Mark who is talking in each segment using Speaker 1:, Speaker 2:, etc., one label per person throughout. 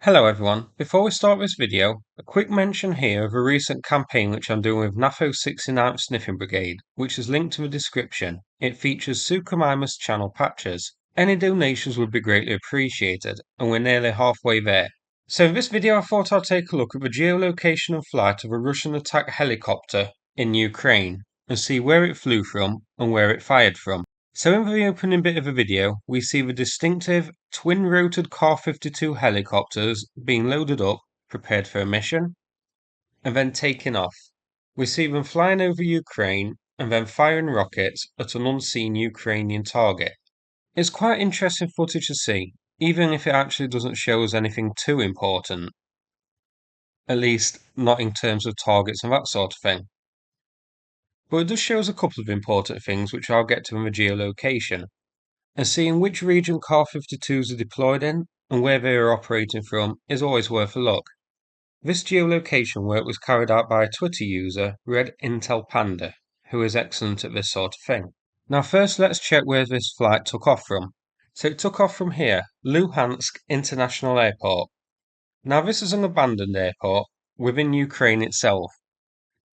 Speaker 1: Hello everyone, before we start this video, a quick mention here of a recent campaign which I'm doing with NAFO 69th Sniffing Brigade, which is linked to the description. It features Suchomimus channel patches. Any donations would be greatly appreciated, and we're nearly halfway there. So in this video I thought I'd take a look at the geolocation and flight of a Russian attack helicopter in Ukraine, and see where it flew from and where it fired from. So in the opening bit of the video, we see the distinctive twin-rotored Ka-52 helicopters being loaded up, prepared for a mission, and then taking off. We see them flying over Ukraine and then firing rockets at an unseen Ukrainian target. It's quite interesting footage to see, even if it actually doesn't show us anything too important. At least, not in terms of targets and that sort of thing. But it does show us a couple of important things which I'll get to in the geolocation, and seeing which region Ka-52s are deployed in and where they are operating from is always worth a look. This geolocation work was carried out by a Twitter user, Red Intel Panda, who is excellent at this sort of thing. Now first let's check where this flight took off from. So it took off from here, Luhansk International Airport. Now this is an abandoned airport within Ukraine itself.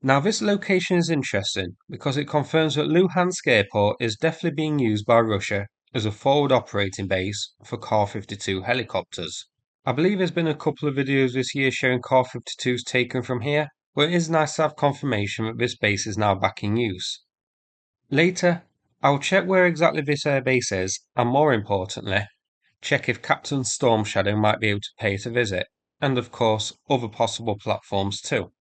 Speaker 1: Now this location is interesting because it confirms that Luhansk Airport is definitely being used by Russia as a forward operating base for Ka-52 helicopters. I believe there's been a couple of videos this year showing Ka-52s taken from here, but it is nice to have confirmation that this base is now back in use. Later, I'll check where exactly this airbase is, and more importantly, check if Captain Storm Shadow might be able to pay it a visit, and of course other possible platforms too.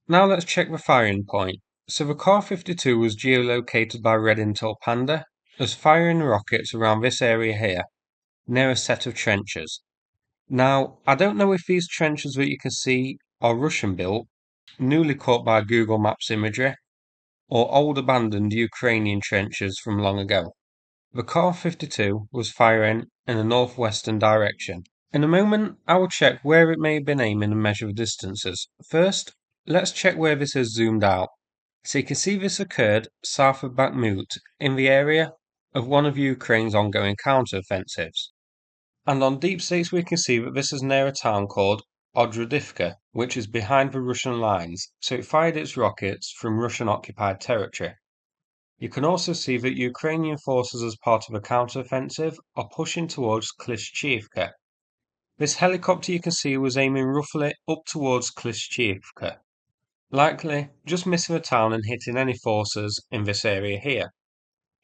Speaker 1: Now let's check the firing point. So the Ka-52 was geolocated by Red Intel Panda as firing rockets around this area here, near a set of trenches. Now, I don't know if these trenches that you can see are Russian built, newly caught by Google Maps imagery, or old abandoned Ukrainian trenches from long ago. The Ka-52 was firing in a northwestern direction. In a moment, I will check where it may have been aiming and measure the distances. First, let's check where this is zoomed out. So you can see this occurred south of Bakhmut, in the area of one of Ukraine's ongoing counter-offensives. And on deep states we can see that this is near a town called Odradivka, which is behind the Russian lines, so it fired its rockets from Russian-occupied territory. You can also see that Ukrainian forces as part of a counter-offensive are pushing towards Klischivka. This helicopter you can see was aiming roughly up towards Klischivka, likely just missing the town and hitting any forces in this area here.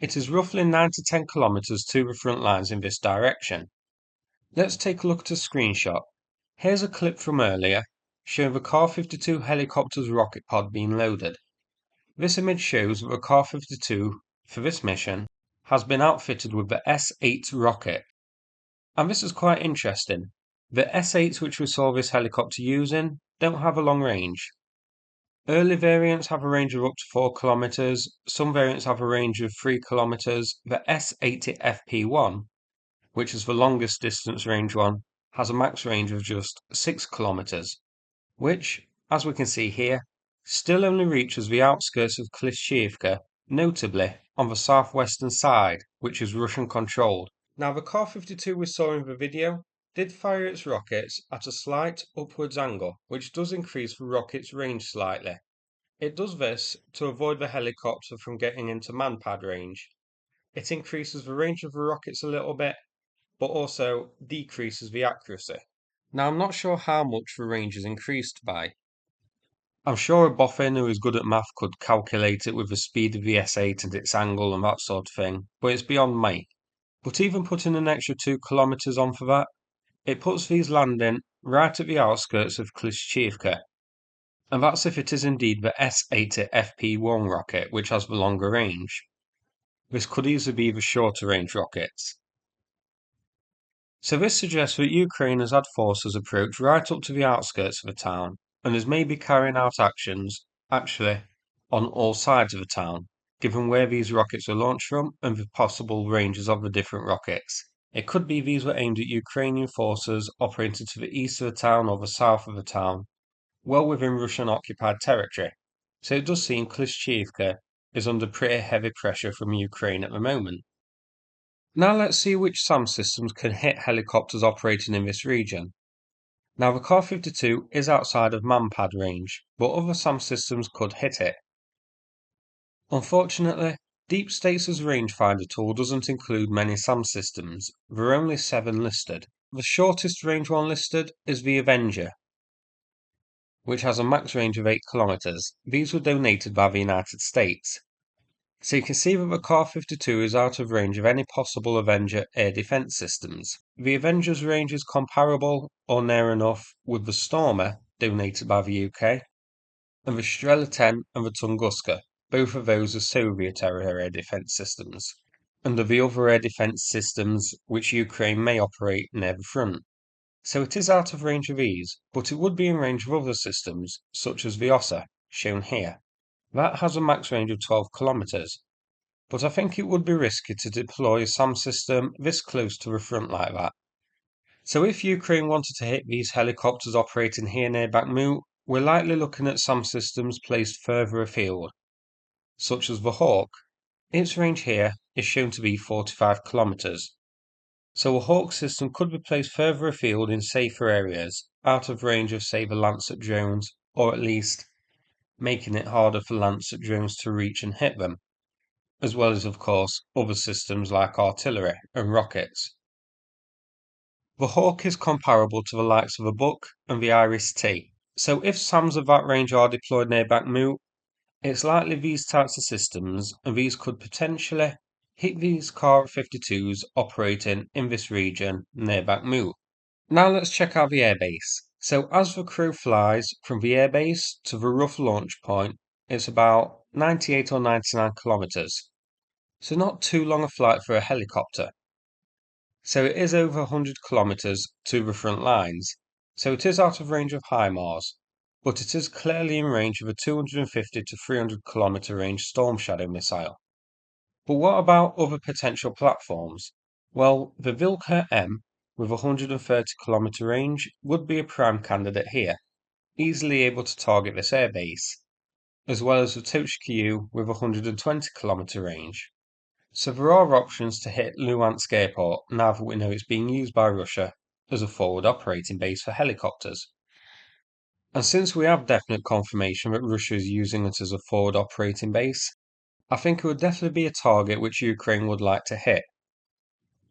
Speaker 1: It is roughly 9 to 10 kilometers to the front lines in this direction. Let's take a look at a screenshot. Here's a clip from earlier, showing the Ka-52 helicopter's rocket pod being loaded. This image shows that the Ka-52, for this mission, has been outfitted with the S-8 rocket. And this is quite interesting. The S-8s which we saw this helicopter using don't have a long range. Early variants have a range of up to 4 kilometers, some variants have a range of 3 kilometers. The S-80FP1, which is the longest distance range one, has a max range of just 6 kilometers, which, as we can see here, still only reaches the outskirts of Klischivka, notably on the southwestern side, which is Russian controlled. Now the Ka-52 we saw in the video did fire its rockets at a slight upwards angle, which does increase the rocket's range slightly. It does this to avoid the helicopter from getting into manpad range. It increases the range of the rockets a little bit, but also decreases the accuracy. Now I'm not sure how much the range is increased by. I'm sure a boffin who is good at math could calculate it with the speed of the S8 and its angle and that sort of thing, but it's beyond me. But even putting an extra 2 kilometers on for that, it puts these landing right at the outskirts of Klischivka. And that's if it is indeed the S-80 FP1 rocket which has the longer range. This could easily be the shorter range rockets. So this suggests that Ukraine has had forces approach right up to the outskirts of the town, and is maybe carrying out actions, actually, on all sides of the town, given where these rockets were launched from and the possible ranges of the different rockets. It could be these were aimed at Ukrainian forces operating to the east of the town or the south of the town, well within Russian-occupied territory. So it does seem Klischivka is under pretty heavy pressure from Ukraine at the moment. Now let's see which SAM systems can hit helicopters operating in this region. Now the Ka-52 is outside of manpad range, but other SAM systems could hit it. Unfortunately, Deep State's rangefinder tool doesn't include many SAM systems, there are only 7 listed. The shortest range one listed is the Avenger, which has a max range of 8 kilometers. These were donated by the United States. So you can see that the Ka-52 is out of range of any possible Avenger air defense systems. The Avenger's range is comparable or near enough with the Stormer, donated by the UK, and the Strela 10 and the Tunguska, both of those are Soviet-era air defense systems, and are the other air defense systems which Ukraine may operate near the front. So it is out of range of these, but it would be in range of other systems, such as the Ossa, shown here. That has a max range of 12 kilometers, but I think it would be risky to deploy a SAM system this close to the front like that. So if Ukraine wanted to hit these helicopters operating here near Bakhmut, we're likely looking at SAM systems placed further afield, such as the Hawk. Its range here is shown to be 45 kilometers. So a Hawk system could be placed further afield in safer areas, out of range of say the Lancet drones, or at least making it harder for Lancet drones to reach and hit them, as well as of course other systems like artillery and rockets. The Hawk is comparable to the likes of the Buk and the Iris-T, so if SAMs of that range are deployed near Bakhmut, it's likely these types of systems and these could potentially hit these Ka-52s operating in this region near Bakhmut. Now let's check out the airbase. So as the crew flies from the airbase to the rough launch point, it's about 98 or 99 kilometers. So not too long a flight for a helicopter. So it is over 100 kilometers to the front lines. So it is out of range of HIMARS, but it is clearly in range of a 250 to 300 kilometer range Storm Shadow missile. But what about other potential platforms? Well, the Vilka M with a 130 kilometer range would be a prime candidate here, easily able to target this airbase, as well as the Tochka with a 120 kilometer range. So there are options to hit Luhansk Airport now that we know it's being used by Russia as a forward operating base for helicopters. And since we have definite confirmation that Russia is using it as a forward operating base, I think it would definitely be a target which Ukraine would like to hit.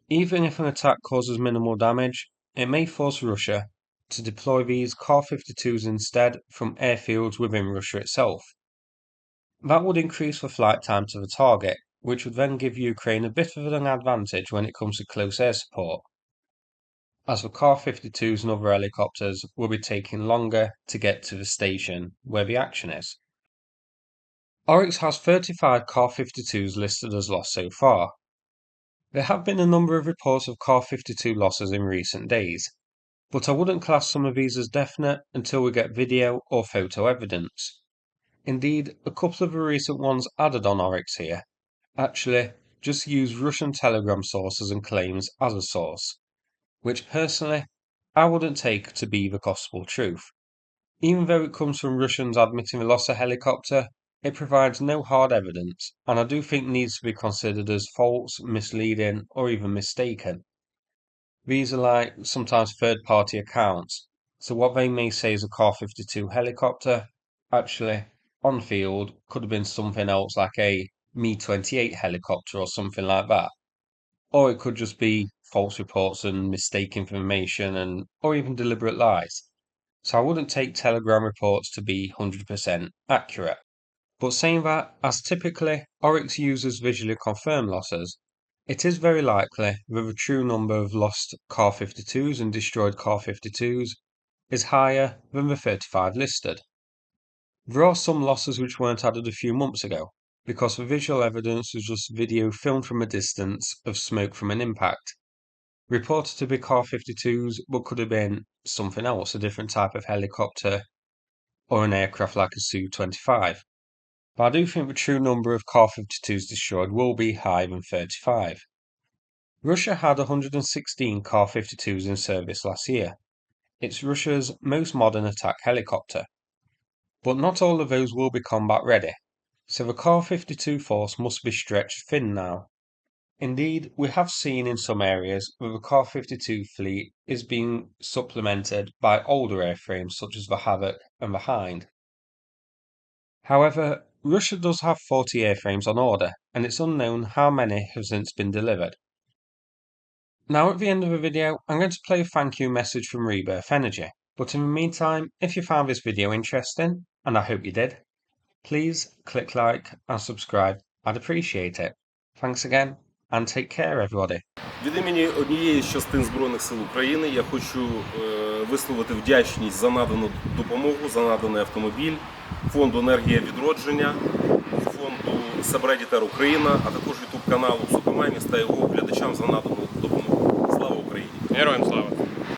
Speaker 1: Even if an attack causes minimal damage, it may force Russia to deploy these Ka-52s instead from airfields within Russia itself. That would increase the flight time to the target, which would then give Ukraine a bit of an advantage when it comes to close air support, as the Ka-52s and other helicopters will be taking longer to get to the station where the action is. Oryx has 35 Ka-52s listed as lost so far. There have been a number of reports of Ka-52 losses in recent days, but I wouldn't class some of these as definite until we get video or photo evidence. Indeed, a couple of the recent ones added on Oryx here actually just use Russian Telegram sources and claims as a source, which personally I wouldn't take to be the gospel truth. Even though it comes from Russians admitting they lost a helicopter, it provides no hard evidence, and I do think needs to be considered as false, misleading, or even mistaken. These are like sometimes third-party accounts, so what they may say is a Ka-52 helicopter, actually, on field, could have been something else like a Mi-28 helicopter or something like that. Or it could just be false reports and mistaken information and or even deliberate lies. So I wouldn't take Telegram reports to be 100% accurate. But saying that, as typically Oryx uses visually confirmed losses, it is very likely that the true number of lost Ka-52s and destroyed Ka-52s is higher than the 35 listed. There are some losses which weren't added a few months ago, because the visual evidence was just video filmed from a distance of smoke from an impact. Reported to be Ka-52s, but could have been something else, a different type of helicopter, or an aircraft like a Su-25. But I do think the true number of Ka-52s destroyed will be higher than 35. Russia had 116 Ka-52s in service last year. It's Russia's most modern attack helicopter. But not all of those will be combat ready, so the Ka-52 force must be stretched thin now. Indeed, we have seen in some areas that the Ka-52 fleet is being supplemented by older airframes such as the Havoc and the Hind. However, Russia does have 40 airframes on order, and it's unknown how many have since been delivered. Now at the end of the video, I'm going to play a thank you message from Rebirth Energy, but in the meantime, if you found this video interesting, and I hope you did, please click like and subscribe, I'd appreciate it. Thanks again, and take care everybody.
Speaker 2: Від імені однієї з частин Збройних сил України я хочу висловити вдячність за надану допомогу, за наданий автомобіль, фонду «Енергія відродження», фонду «Сабредітер Україна», а також ютуб каналу «Сукамайміс» та його глядачам за надану допомогу. Слава Україні!
Speaker 3: Героям слава!